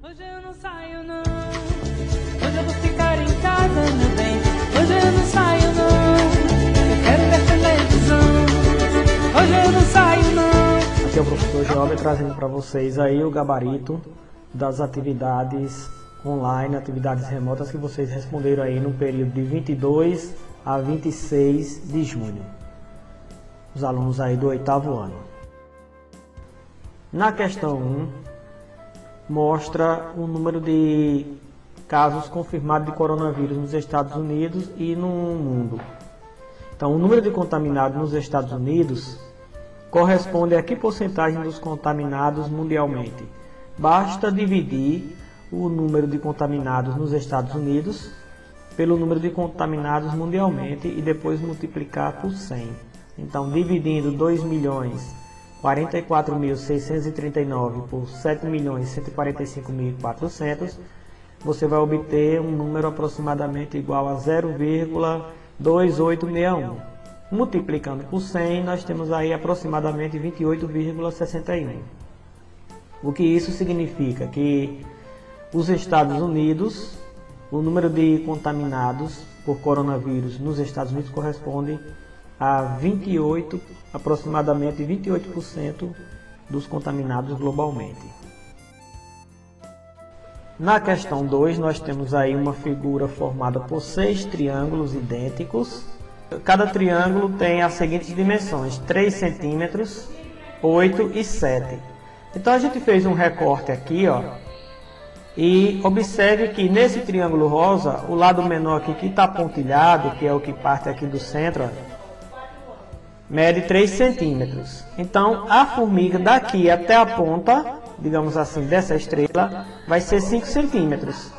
Hoje eu não saio não, hoje eu vou ficar em casa, meu bem. Hoje eu não saio não, eu quero ver televisão. Hoje eu não saio não. Aqui é o professor Geobre trazendo para vocês aí o gabarito das atividades online, atividades remotas que vocês responderam aí no período de 22 a 26 de junho. Os alunos aí do 8º ano. Na questão 1, mostra o número de casos confirmados de coronavírus nos Estados Unidos e no mundo. Então, o número de contaminados nos Estados Unidos corresponde a que porcentagem dos contaminados mundialmente? Basta dividir o número de contaminados nos Estados Unidos pelo número de contaminados mundialmente e depois multiplicar por 100. Então, dividindo 2.044.639 por 7.145.400, você vai obter um número aproximadamente igual a 0,2861. Multiplicando por 100, nós temos aí aproximadamente 28,61. O que isso significa? Que os Estados Unidos, o número de contaminados por coronavírus nos Estados Unidos corresponde a aproximadamente 28% dos contaminados globalmente. Na questão 2, nós temos aí uma figura formada por 6 triângulos idênticos. Cada triângulo tem as seguintes dimensões: 3 centímetros, 8 e 7. Então a gente fez um recorte aqui, ó, e observe que nesse triângulo rosa, o lado menor aqui que está pontilhado, que é o que parte aqui do centro, ó, mede 3 centímetros. Então, a formiga daqui até a ponta, digamos assim, dessa estrela, vai ser 5 centímetros.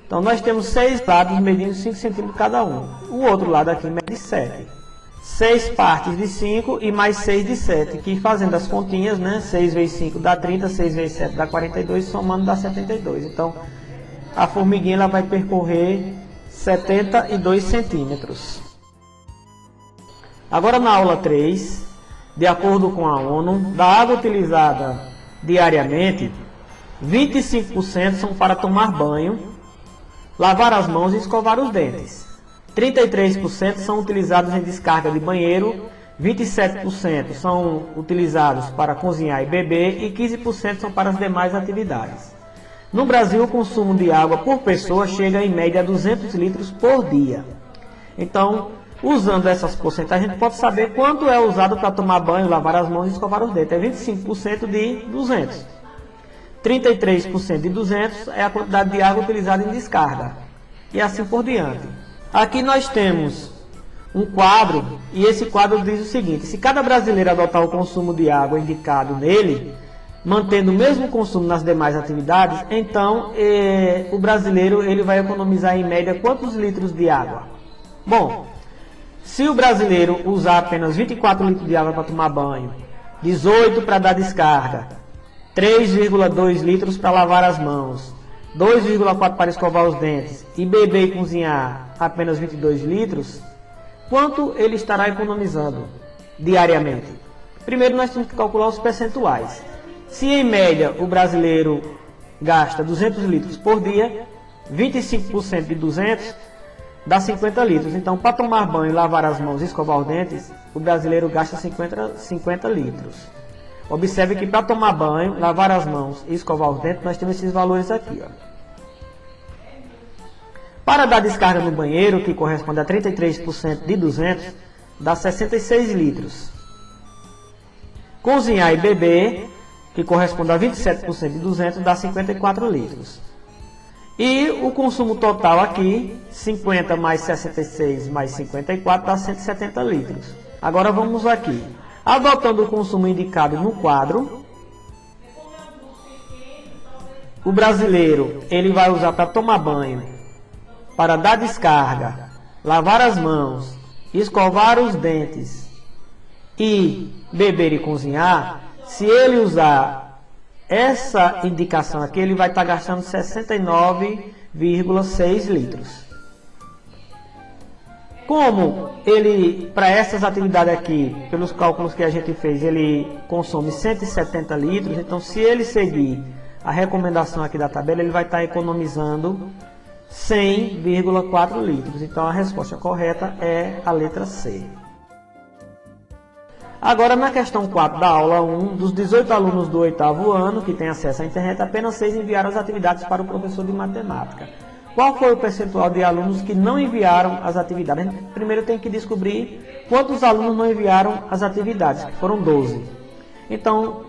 Então, nós temos 6 lados medindo 5 centímetros cada um. O outro lado aqui mede 7. 6 partes de 5 e mais 6 de 7, que fazendo as continhas, né? 6 vezes 5 dá 30, 6 vezes 7 dá 42, somando dá 72. Então, a formiguinha ela vai percorrer 72 centímetros. Agora na aula 3, de acordo com a ONU, da água utilizada diariamente, 25% são para tomar banho, lavar as mãos e escovar os dentes. 33% são utilizados em descarga de banheiro, 27% são utilizados para cozinhar e beber e 15% são para as demais atividades. No Brasil, o consumo de água por pessoa chega em média a 200 litros por dia. Então, usando essas porcentagens, a gente pode saber quanto é usado para tomar banho, lavar as mãos e escovar os dentes. É 25% de 200. 33% de 200 é a quantidade de água utilizada em descarga. E assim por diante. Aqui nós temos um quadro, e esse quadro diz o seguinte: se cada brasileiro adotar o consumo de água indicado nele, mantendo o mesmo consumo nas demais atividades, então o brasileiro ele vai economizar em média quantos litros de água? Bom, se o brasileiro usar apenas 24 litros de água para tomar banho, 18 para dar descarga, 3,2 litros para lavar as mãos, 2,4 para escovar os dentes e beber e cozinhar apenas 22 litros, quanto ele estará economizando diariamente? Primeiro nós temos que calcular os percentuais. Se em média o brasileiro gasta 200 litros por dia, 25% de 200 dá 50 litros. Então, para tomar banho, lavar as mãos e escovar os dentes, o brasileiro gasta 50 litros. Observe que para tomar banho, lavar as mãos e escovar os dentes, nós temos esses valores aqui, ó. Para dar descarga no banheiro, que corresponde a 33% de 200, dá 66 litros. Cozinhar e beber, que corresponde a 27% de 200, dá 54 litros. E o consumo total aqui, 50 mais 66 mais 54, dá 170 litros. Agora vamos aqui. Adotando o consumo indicado no quadro, o brasileiro ele vai usar para tomar banho, para dar descarga, lavar as mãos, escovar os dentes e beber e cozinhar. Se ele usar essa indicação aqui, ele vai estar gastando 69,6 litros. Como ele, para essas atividades aqui, pelos cálculos que a gente fez, ele consome 170 litros, então se ele seguir a recomendação aqui da tabela, ele vai estar economizando 100,4 litros. Então a resposta correta é a letra C. Agora na questão 4 da aula 1, dos 18 alunos do 8º ano que têm acesso à internet, apenas 6 enviaram as atividades para o professor de matemática. Qual foi o percentual de alunos que não enviaram as atividades? A gente primeiro tem que descobrir quantos alunos não enviaram as atividades, que foram 12. Então,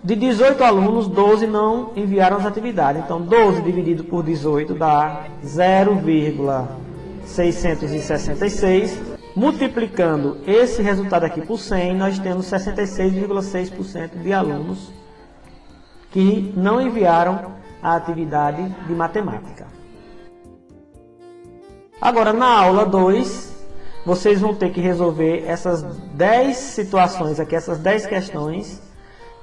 de 18 alunos, 12 não enviaram as atividades. Então, 12 dividido por 18 dá 0,666. Multiplicando esse resultado aqui por 100, nós temos 66,6% de alunos que não enviaram a atividade de matemática. Agora, na aula 2, vocês vão ter que resolver essas 10 situações aqui, essas 10 questões.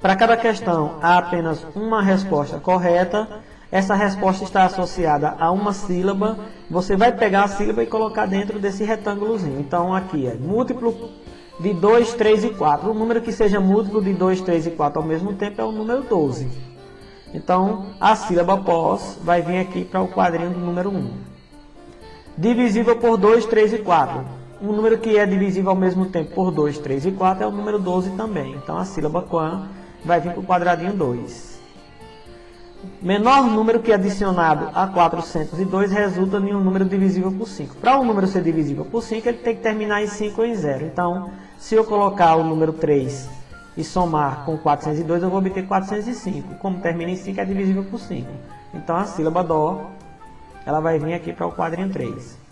Para cada questão, há apenas uma resposta correta. Essa resposta está associada a uma sílaba. Você vai pegar a sílaba e colocar dentro desse retângulozinho. Então, aqui é múltiplo de 2, 3 e 4. O número que seja múltiplo de 2, 3 e 4 ao mesmo tempo é o número 12. Então, a sílaba pós vai vir aqui para o quadrinho do número 1. Divisível por 2, 3 e 4. Um número que é divisível ao mesmo tempo por 2, 3 e 4 é o número 12 também. Então, a sílaba quan vai vir para o quadradinho 2. Menor número que adicionado a 402 resulta em um número divisível por 5. Para um número ser divisível por 5, ele tem que terminar em 5 ou em 0. Então, se eu colocar o número 3 e somar com 402, eu vou obter 405. Como termina em 5, é divisível por 5. Então, a sílaba dó, ela vai vir aqui para o quadrinho 3.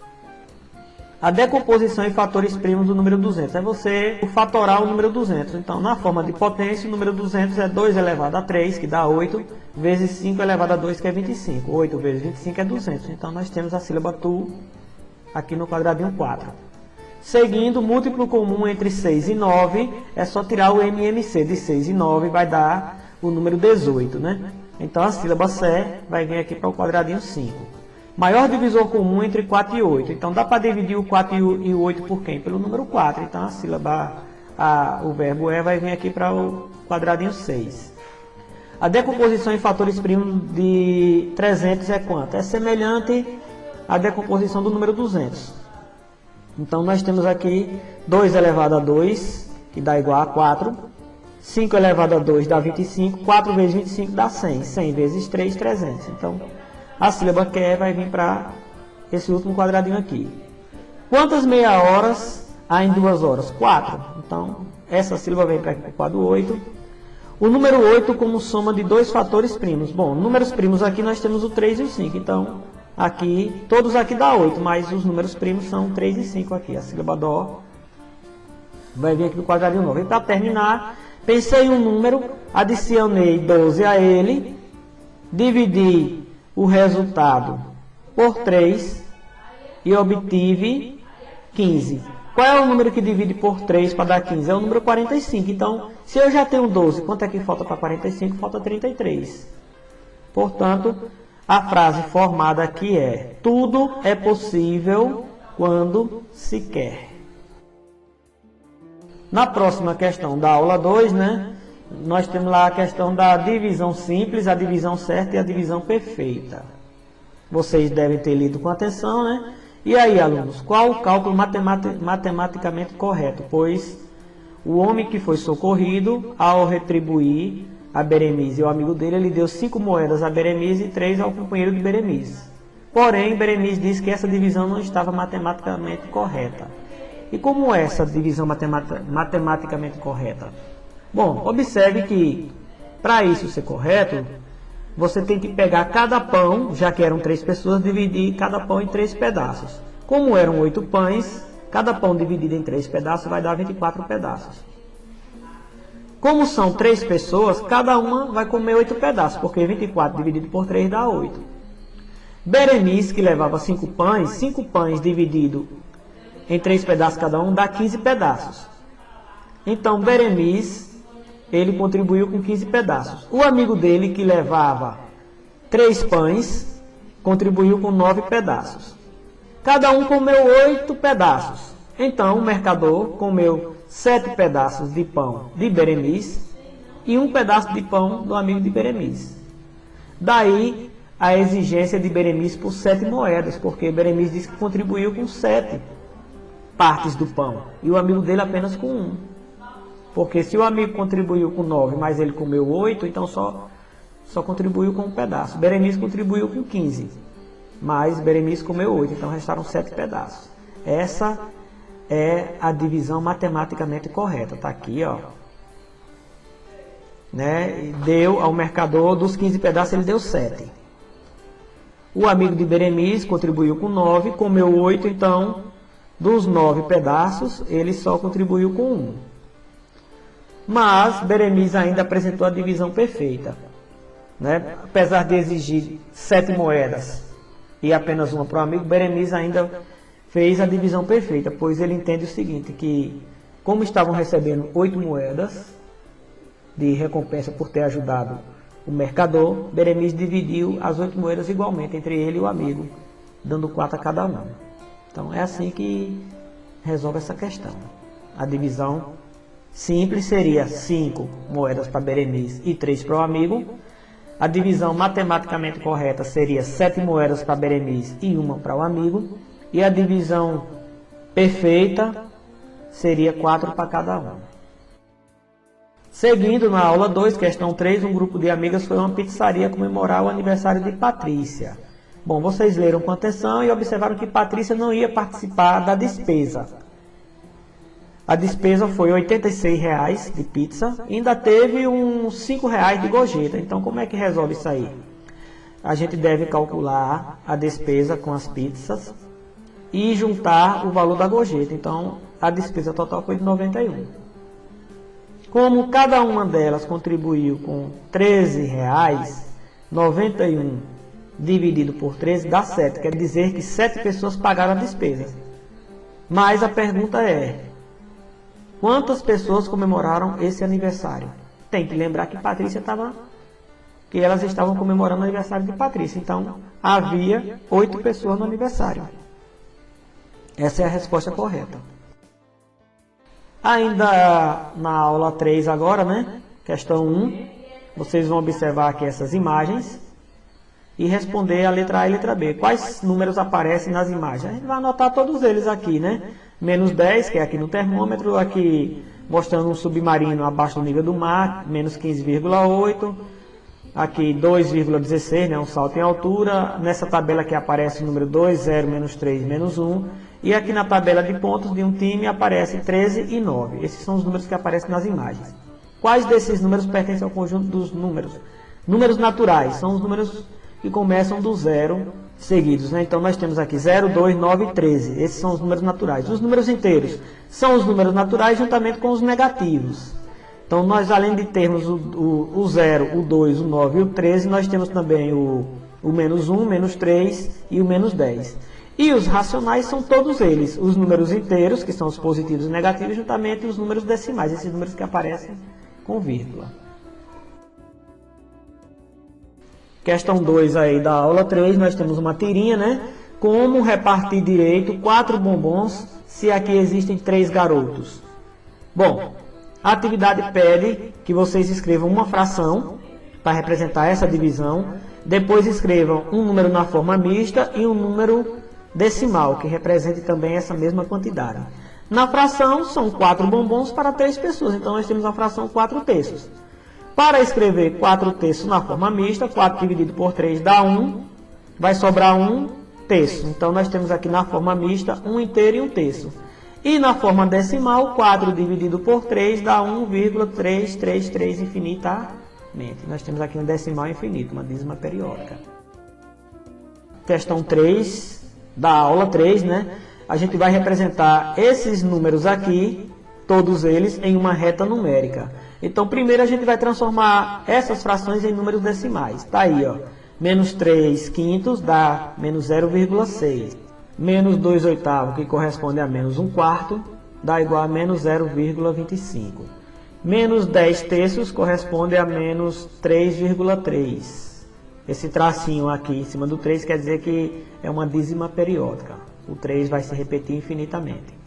A decomposição em fatores primos do número 200. É você fatorar o número 200. Então, na forma de potência, o número 200 é 2 elevado a 3, que dá 8, vezes 5 elevado a 2, que é 25. 8 vezes 25 é 200. Então, nós temos a sílaba tu aqui no quadradinho 4. Seguindo, múltiplo comum entre 6 e 9, é só tirar o MMC de 6 e 9, vai dar o número 18, né? Então, a sílaba C vai vir aqui para o quadradinho 5. Maior divisor comum entre 4 e 8. Então, dá para dividir o 4 e o 8 por quem? Pelo número 4. Então, a sílaba, o verbo é, vai vir aqui para o quadradinho 6. A decomposição em fatores primos de 300 é quanto? É semelhante à decomposição do número 200. Então, nós temos aqui 2 elevado a 2, que dá igual a 4. 5 elevado a 2 dá 25. 4 vezes 25 dá 100. 100 vezes 3, 300. Então, a sílaba quer vai vir para esse último quadradinho aqui. Quantas meia horas há em 2 horas? 4. Então, essa sílaba vem para o quadro 8. O número 8 como soma de 2 fatores primos. Bom, números primos aqui nós temos o 3 e o 5. Então, aqui, todos aqui dá 8, mas os números primos são 3 e 5 aqui. A sílaba dó vai vir aqui no quadradinho 9. E para terminar, pensei em um número, adicionei 12 a ele, dividi o resultado por 3 e obtive 15. Qual é o número que divide por 3 para dar 15? É o número 45. Então, se eu já tenho 12, quanto é que falta para 45? Falta 33. Portanto, a frase formada aqui é: tudo é possível quando se quer. Na próxima questão da aula 2, né, nós temos lá a questão da divisão simples, a divisão certa e a divisão perfeita. Vocês devem ter lido com atenção, né? E aí, alunos, qual o cálculo matematicamente correto? Pois o homem que foi socorrido, ao retribuir a Beremiz e o amigo dele, ele deu 5 moedas a Beremiz e 3 ao companheiro de Beremiz. Porém, Beremiz disse que essa divisão não estava matematicamente correta. E como é essa divisão matematicamente correta? Bom, observe que para isso ser correto, você tem que pegar cada pão, já que eram 3 pessoas, dividir cada pão em 3 pedaços. Como eram 8 pães, cada pão dividido em 3 pedaços vai dar 24 pedaços. Como são 3 pessoas, cada uma vai comer 8 pedaços, porque 24 dividido por 3 dá 8. Beremiz, que levava 5 pães dividido em 3 pedaços cada um, dá 15 pedaços. Então, Beremiz, ele contribuiu com 15 pedaços. O amigo dele, que levava 3 pães, contribuiu com 9 pedaços. Cada um comeu 8 pedaços. Então, o mercador comeu 7 pedaços de pão de Beremiz e 1 pedaço de pão do amigo de Beremiz. Daí a exigência de Beremiz por 7 moedas, porque Beremiz disse que contribuiu com 7 partes do pão, e o amigo dele apenas com 1. Porque se o amigo contribuiu com 9, mas ele comeu 8, então só contribuiu com um pedaço. Beremiz contribuiu com 15, mas Beremiz comeu 8, então restaram 7 pedaços. Essa é a divisão matematicamente correta, está aqui, ó. Né? Deu ao mercador, dos 15 pedaços, ele deu 7. O amigo de Beremiz contribuiu com 9, comeu 8, então, dos 9 pedaços, ele só contribuiu com 1. Mas Beremiz ainda apresentou a divisão perfeita. Né? Apesar de exigir 7 moedas e apenas uma para o amigo, Beremiz ainda fez a divisão perfeita, pois ele entende o seguinte, que como estavam recebendo 8 moedas de recompensa por ter ajudado o mercador, Beremiz dividiu as 8 moedas igualmente entre ele e o amigo, dando 4 a cada um. Então é assim que resolve essa questão. A divisão simples seria 5 moedas para Beremiz e 3 para o amigo. A divisão matematicamente correta seria 7 moedas para Beremiz e 1 para o amigo. E a divisão perfeita seria 4 para cada um. Seguindo na aula 2, questão 3, um grupo de amigas foi a uma pizzaria comemorar o aniversário de Patrícia. Bom, vocês leram com atenção e observaram que Patrícia não ia participar da despesa. A despesa foi R$ 86,00 de pizza e ainda teve uns R$ 5,00 de gorjeta. Então, como é que resolve isso aí? A gente deve calcular a despesa com as pizzas e juntar o valor da gorjeta. Então, a despesa total foi de 91. Como cada uma delas contribuiu com R$ 13,00, 91 dividido por 13 dá 7. Quer dizer que 7 pessoas pagaram a despesa. Mas a pergunta é, quantas pessoas comemoraram esse aniversário? Tem que lembrar que Patrícia que elas estavam comemorando o aniversário de Patrícia. Então, havia 8 pessoas no aniversário. Essa é a resposta correta. Ainda na aula 3 agora, né? Questão 1. Vocês vão observar aqui essas imagens e responder a letra A e letra B. Quais números aparecem nas imagens? A gente vai anotar todos eles aqui, né? Menos 10, que é aqui no termômetro, aqui mostrando um submarino abaixo do nível do mar, menos 15,8. Aqui 2,16, né, um salto em altura. Nessa tabela aqui aparece o número 2, 0, menos 3, menos 1. E aqui na tabela de pontos de um time aparece 13 e 9. Esses são os números que aparecem nas imagens. Quais desses números pertencem ao conjunto dos números? Números naturais, são os números que começam do 0 seguidos, né? Então nós temos aqui 0, 2, 9 e 13. Esses são os números naturais. Os números inteiros são os números naturais juntamente com os negativos. Então nós, além de termos o 0, o 2, o 9 e o 13, nós temos também o menos 1, menos 3 e o menos 10. E os racionais são todos eles, os números inteiros, que são os positivos e negativos, juntamente os números decimais, esses números que aparecem com vírgula. Questão 2 aí da aula 3, nós temos uma tirinha, né? Como repartir direito 4 bombons se aqui existem 3 garotos? Bom, a atividade pede que vocês escrevam uma fração para representar essa divisão, depois escrevam um número na forma mista e um número decimal, que represente também essa mesma quantidade. Na fração, são 4 bombons para 3 pessoas, então nós temos a fração 4 terços. Para escrever 4 terços na forma mista, 4 dividido por 3 dá 1, vai sobrar 1 terço. Então nós temos aqui na forma mista 1 inteiro e 1 terço. E na forma decimal, 4 dividido por 3 dá 1,333 infinitamente. Nós temos aqui um decimal infinito, uma dízima periódica. Questão 3 da aula 3, né? A gente vai representar esses números aqui, todos eles, em uma reta numérica. Então, primeiro a gente vai transformar essas frações em números decimais. Está aí, ó. Menos 3 quintos dá menos 0,6. Menos 2 oitavos, que corresponde a menos 1 quarto, dá igual a menos 0,25. Menos 10 terços corresponde a menos 3,3. Esse tracinho aqui em cima do 3 quer dizer que é uma dízima periódica. O 3 vai se repetir infinitamente.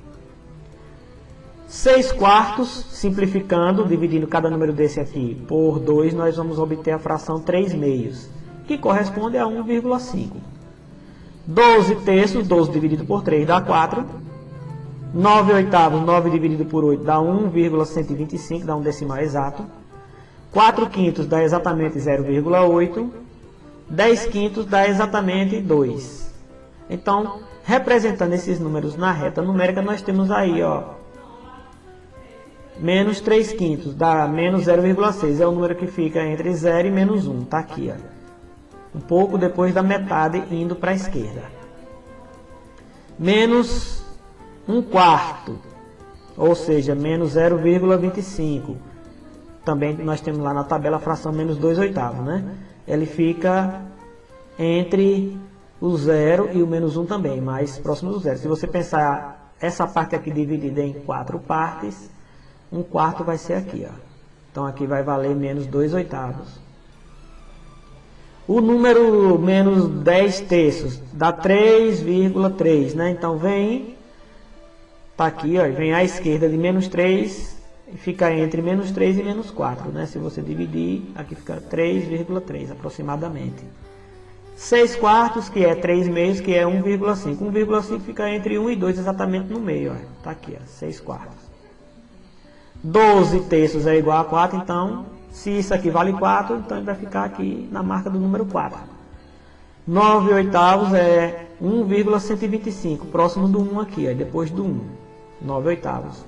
6 quartos, simplificando, dividindo cada número desse aqui por 2, nós vamos obter a fração 3 meios, que corresponde a 1,5. 12 terços, 12 dividido por 3 dá 4. 9 oitavos, 9 dividido por 8 dá 1,125, dá um decimal exato. 4 quintos dá exatamente 0,8. 10 quintos dá exatamente 2. Então, representando esses números na reta numérica, nós temos aí, ó, menos 3 quintos dá menos 0,6. É o número que fica entre 0 e menos 1. Está aqui, ó. Um pouco depois da metade indo para a esquerda. Menos 1/4, ou seja, menos 0,25. Também nós temos lá na tabela a fração menos 2 oitavos, né? Ele fica entre o 0 e o menos 1 também, mais próximo do 0. Se você pensar essa parte aqui dividida em 4 partes, 1/4 vai ser aqui, ó. Então aqui vai valer menos 2 oitavos. O número menos 10 terços dá 3,3, né? Então vem, tá aqui, ó, vem à esquerda de menos 3 e fica entre menos 3 e menos 4, né? Se você dividir, aqui fica 3,3 aproximadamente. 6 quartos, que é 3 meios, que é 1,5. 1,5 fica entre 1 e 2 exatamente no meio, ó. Tá aqui, ó, 6 quartos. 12 terços é igual a 4, então, se isso aqui vale 4, então ele vai ficar aqui na marca do número 4. 9 oitavos é 1,125, próximo do 1 aqui, ó, depois do 1. 9 oitavos.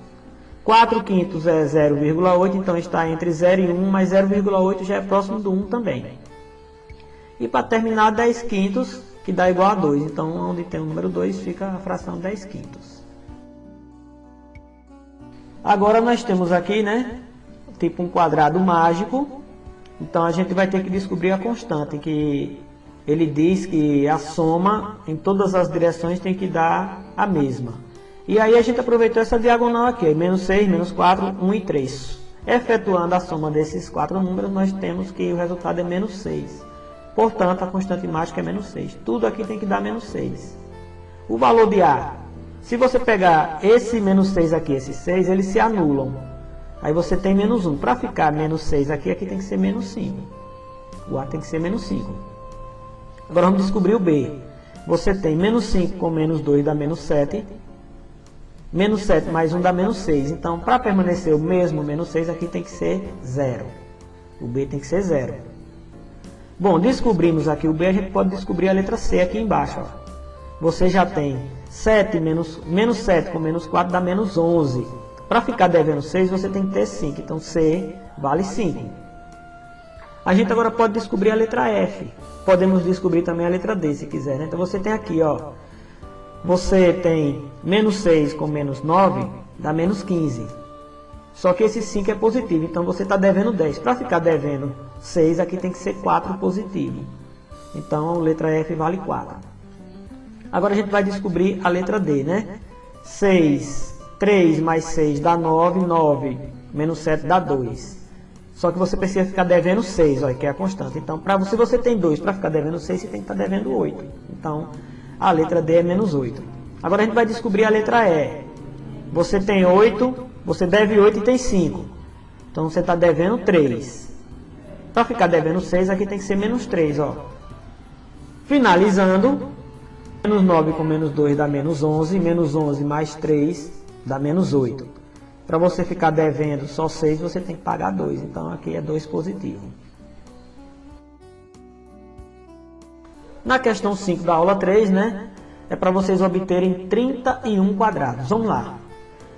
4 quintos é 0,8, então está entre 0 e 1, mas 0,8 já é próximo do 1 também. E para terminar, 10 quintos, que dá igual a 2. Então, onde tem o número 2, fica a fração 10 quintos. Agora nós temos aqui, né, tipo um quadrado mágico. Então a gente vai ter que descobrir a constante, que ele diz que a soma em todas as direções tem que dar a mesma. E aí a gente aproveitou essa diagonal aqui, menos 6, menos 4, 1 e 3. Efetuando a soma desses 4 números, nós temos que o resultado é menos 6. Portanto, a constante mágica é menos 6. Tudo aqui tem que dar menos 6. O valor de A, se você pegar esse menos 6 aqui, esses 6, eles se anulam. Aí você tem menos 1. Para ficar menos 6 aqui tem que ser menos 5. O A tem que ser menos 5. Agora vamos descobrir o B. Você tem menos 5 com menos 2 dá menos 7. Menos 7 mais 1 dá menos 6. Então, para permanecer o mesmo menos 6, aqui tem que ser 0. O B tem que ser 0. Bom, descobrimos aqui o B, a gente pode descobrir a letra C aqui embaixo, ó. Você já tem 7 menos 7 com menos 4 dá menos 11. Para ficar devendo 6, você tem que ter 5. Então, C vale 5. A gente agora pode descobrir a letra F. Podemos descobrir também a letra D, se quiser, né? Então, você tem aqui, ó. Você tem menos 6 com menos 9 dá menos 15. Só que esse 5 é positivo, então você está devendo 10. Para ficar devendo 6, aqui tem que ser 4 positivo. Então, a letra F vale 4. Agora a gente vai descobrir a letra D, né? 3 mais 6 dá 9, 9 menos 7 dá 2. Só que você precisa ficar devendo 6, ó, que é a constante. Então, se você tem 2, para ficar devendo 6, você tem que estar devendo 8. Então, a letra D é menos 8. Agora a gente vai descobrir a letra E. Você tem 8, você deve 8 e tem 5. Então, você está devendo 3. Para ficar devendo 6, aqui tem que ser menos 3, ó. Finalizando, menos 9 com menos 2 dá menos 11. Menos 11 mais 3 dá menos 8. Para você ficar devendo só 6, você tem que pagar 2. Então, aqui é 2 positivo. Na questão 5 da aula 3, né? É para vocês obterem 31 quadrados. Vamos lá.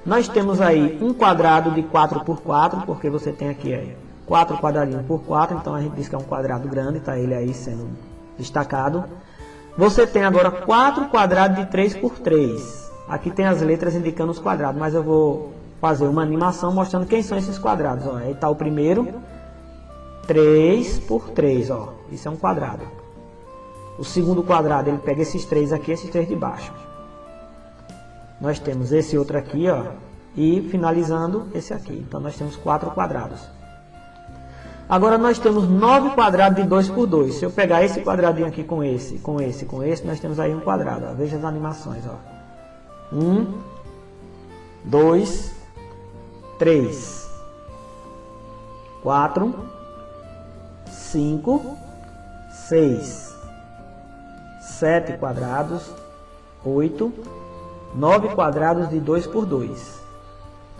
Nós temos aí um quadrado de 4 por 4, porque você tem aqui aí 4 quadradinhos por 4. Então, a gente diz que é um quadrado grande, está ele aí sendo destacado. Você tem agora 4 quadrados de 3 por 3. Aqui tem as letras indicando os quadrados, mas eu vou fazer uma animação mostrando quem são esses quadrados. Ó. Aí está o primeiro, 3 por 3. Ó. Isso é um quadrado. O segundo quadrado, ele pega esses 3 aqui, esses 3 de baixo. Nós temos esse outro aqui, ó, e finalizando esse aqui. Então, nós temos 4 quadrados. Agora, nós temos 9 quadrados de 2 por 2. Se eu pegar esse quadradinho aqui com esse, nós temos aí um quadrado. Ó. Veja as animações. Ó. 1, 2, 3, 4, 5, 6, 7 quadrados, 8, 9 quadrados de 2 por 2.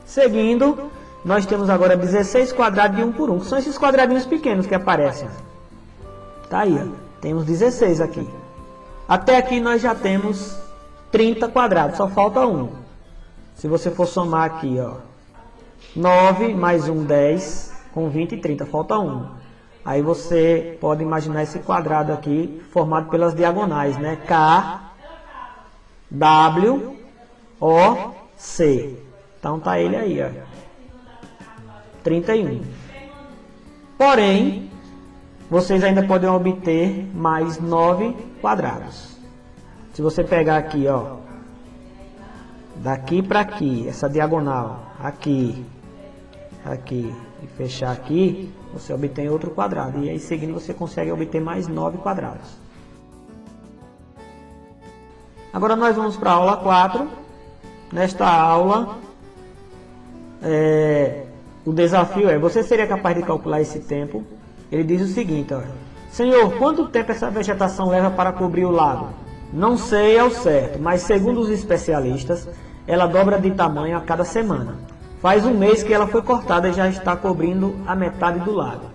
Seguindo, nós temos agora 16 quadrados de 1 por 1, que são esses quadradinhos pequenos que aparecem. Tá aí, ó. Temos 16 aqui. Até aqui nós já temos 30 quadrados, só falta 1. Se você for somar aqui, ó, 9 mais 1, 10, com 20 e 30, falta 1. Aí você pode imaginar esse quadrado aqui formado pelas diagonais, né? K, W, O, C. Então tá ele aí, ó. 31. Porém, vocês ainda podem obter mais 9 quadrados. Se você pegar aqui, ó, daqui para aqui, essa diagonal, aqui, aqui e fechar aqui, você obtém outro quadrado. E aí, seguindo, você consegue obter mais 9 quadrados. Agora nós vamos para a aula 4. Nesta aula, o desafio é: você seria capaz de calcular esse tempo? Ele diz o seguinte, olha: Senhor, quanto tempo essa vegetação leva para cobrir o lago? Não sei ao certo, mas segundo os especialistas, ela dobra de tamanho a cada semana. Faz um mês que ela foi cortada e já está cobrindo a metade do lago.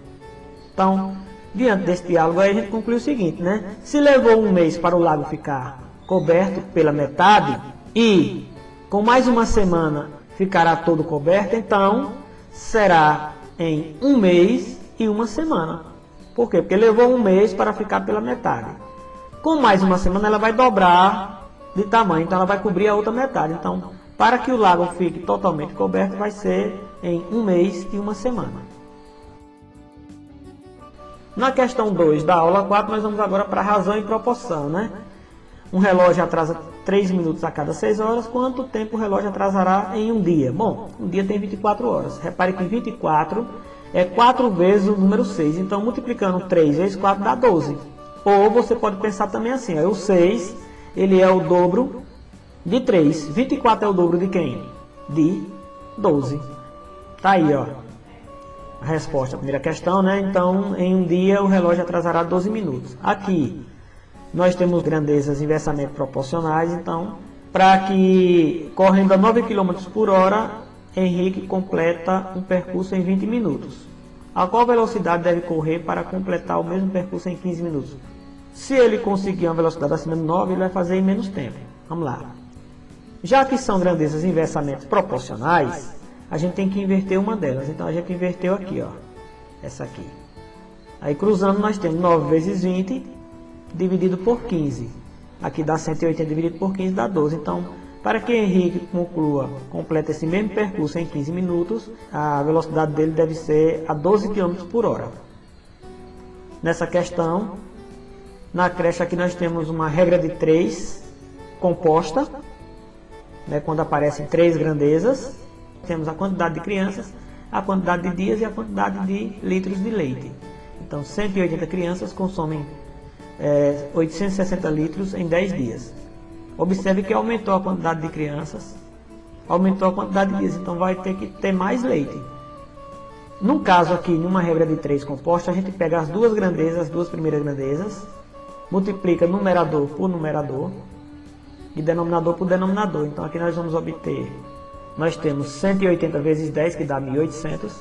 Então, diante desse diálogo, aí a gente conclui o seguinte, né? Se levou um mês para o lago ficar coberto pela metade e com mais uma semana ficará todo coberto, então será em um mês e uma semana. Por quê? Porque levou um mês para ficar pela metade. Com mais uma semana ela vai dobrar de tamanho, então ela vai cobrir a outra metade. Então, para que o lago fique totalmente coberto, vai ser em um mês e uma semana. Na questão 2 da aula 4, nós vamos agora para a razão e proporção, né? Um relógio atrasa 3 minutos a cada 6 horas. Quanto tempo o relógio atrasará em um dia? Bom, um dia tem 24 horas. Repare que 24 é 4 vezes o número 6. Então, multiplicando 3 vezes 4 dá 12. Ou você pode pensar também assim, ó, o 6, ele é o dobro de 3. 24 é o dobro de quem? De 12. Tá aí, ó, a resposta à primeira questão, né? Então, em um dia o relógio atrasará 12 minutos. Aqui, nós temos grandezas inversamente proporcionais. Então, para que correndo a 9 km por hora, Henrique completa um percurso em 20 minutos. A qual velocidade deve correr para completar o mesmo percurso em 15 minutos? Se ele conseguir uma velocidade acima de 9, ele vai fazer em menos tempo. Vamos lá. Já que são grandezas inversamente proporcionais, a gente tem que inverter uma delas. Então a gente inverteu aqui, ó, essa aqui. Aí cruzando nós temos 9 vezes 20 dividido por 15. Aqui dá 180 dividido por 15 dá 12. Então, para que Henrique complete esse mesmo percurso em 15 minutos, a velocidade dele deve ser a 12 km por hora. Nessa questão, na creche aqui nós temos uma regra de 3 composta, né, quando aparecem 3 grandezas. Temos a quantidade de crianças, a quantidade de dias e a quantidade de litros de leite. Então, 180 crianças consomem 860 litros em 10 dias. Observe que aumentou a quantidade de crianças, aumentou a quantidade de dias, então vai ter que ter mais leite. No caso aqui, numa regra de 3 composta, a gente pega as duas grandezas, as duas primeiras grandezas, multiplica numerador por numerador e denominador por denominador. Então aqui nós vamos obter, nós temos 180 vezes 10, que dá 1.800,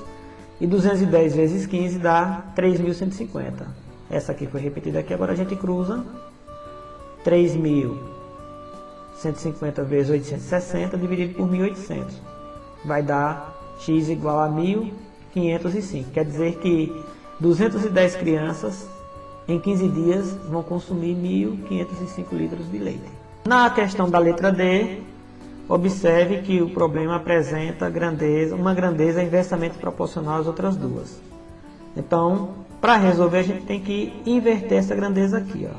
e 210 vezes 15 dá 3.150. Essa aqui foi repetida aqui, agora a gente cruza 3.150 vezes 860 dividido por 1.800. Vai dar x igual a 1.505. Quer dizer que 210 crianças em 15 dias vão consumir 1.505 litros de leite. Na questão da letra D, observe que o problema apresenta uma grandeza inversamente proporcional às outras duas. Então, para resolver, a gente tem que inverter essa grandeza aqui, ó.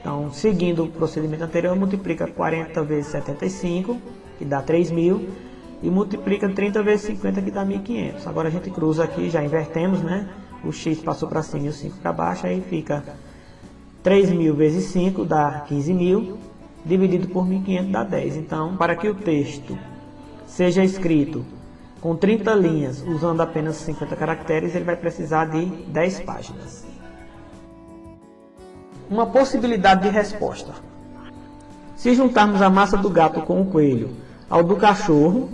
Então, seguindo o procedimento anterior, multiplica 40 vezes 75, que dá 3.000, e multiplica 30 vezes 50, que dá 1.500. Agora a gente cruza aqui, já invertemos, né? O x passou para cima e o 5 para baixo, aí fica 3.000 vezes 5 dá 15.000, dividido por 1.500 dá 10. Então, para que o texto seja escrito com 30 linhas, usando apenas 50 caracteres, ele vai precisar de 10 páginas. uma possibilidade de resposta. Se juntarmos a massa do gato com o coelho ao do cachorro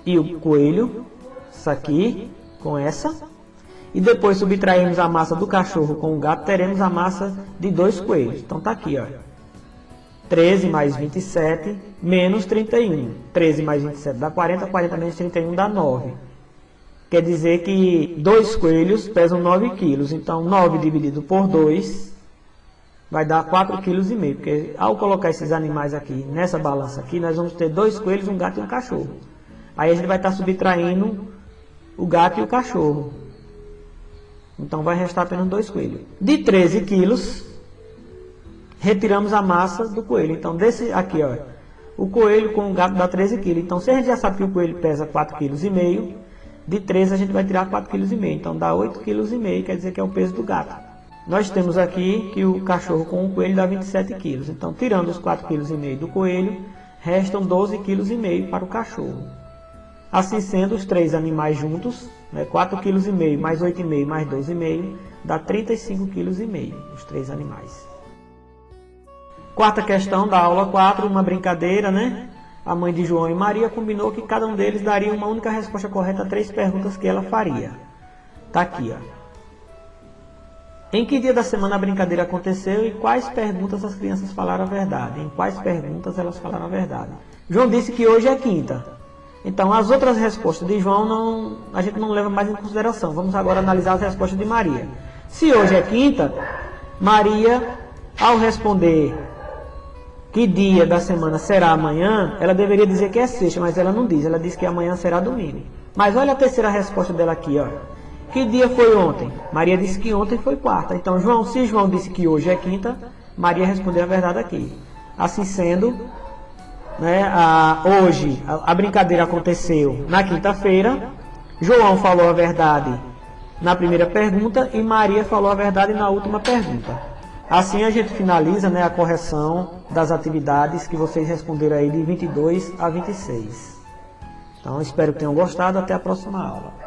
e o coelho, isso aqui, com essa, e depois subtrairmos a massa do cachorro com o gato, teremos a massa de 2 coelhos. Então está aqui, ó. 13 mais 27 menos 31. 13 mais 27 dá 40, 40 menos 31 dá 9. Quer dizer que 2 coelhos pesam 9 quilos. Então 9 dividido por 2 vai dar 4,5 kg. Porque ao colocar esses animais aqui nessa balança aqui, nós vamos ter 2 coelhos, um gato e um cachorro. Aí a gente vai estar subtraindo o gato e o cachorro. Então vai restar apenas 2 coelhos. De 13 quilos, retiramos a massa do coelho. Então desse aqui, ó, o coelho com o gato dá 13 quilos. Então se a gente já sabe que o coelho pesa 4,5 kg, de 13 a gente vai tirar 4,5 kg. Então dá 8,5 kg, quer dizer que é o peso do gato. Nós temos aqui que o cachorro com o coelho dá 27 quilos. Então tirando os 4,5 kg do coelho, restam 12,5 kg para o cachorro. Assim sendo, os 3 animais juntos, né, 4,5 kg mais 8,5 mais 12,5, dá 35,5 kg, os 3 animais. Quarta questão da aula 4, uma brincadeira, né? A mãe de João e Maria combinou que cada um deles daria uma única resposta correta a 3 perguntas que ela faria. Tá aqui, ó. Em que dia da semana a brincadeira aconteceu e quais perguntas as crianças falaram a verdade? Em quais perguntas elas falaram a verdade? João disse que hoje é quinta. Então, as outras respostas de João a gente não leva mais em consideração. Vamos agora analisar as respostas de Maria. Se hoje é quinta, Maria, ao responder que dia da semana será amanhã, ela deveria dizer que é sexta, mas ela não diz. Ela diz que amanhã será domingo. Mas olha a terceira resposta dela aqui, ó. Que dia foi ontem? Maria disse que ontem foi quarta. Então, se João disse que hoje é quinta, Maria respondeu a verdade aqui. Assim sendo, né, hoje a brincadeira aconteceu na quinta-feira. João falou a verdade na primeira pergunta e Maria falou a verdade na última pergunta. Assim a gente finaliza, né, a correção das atividades que vocês responderam aí de 22 a 26. Então espero que tenham gostado. Até a próxima aula.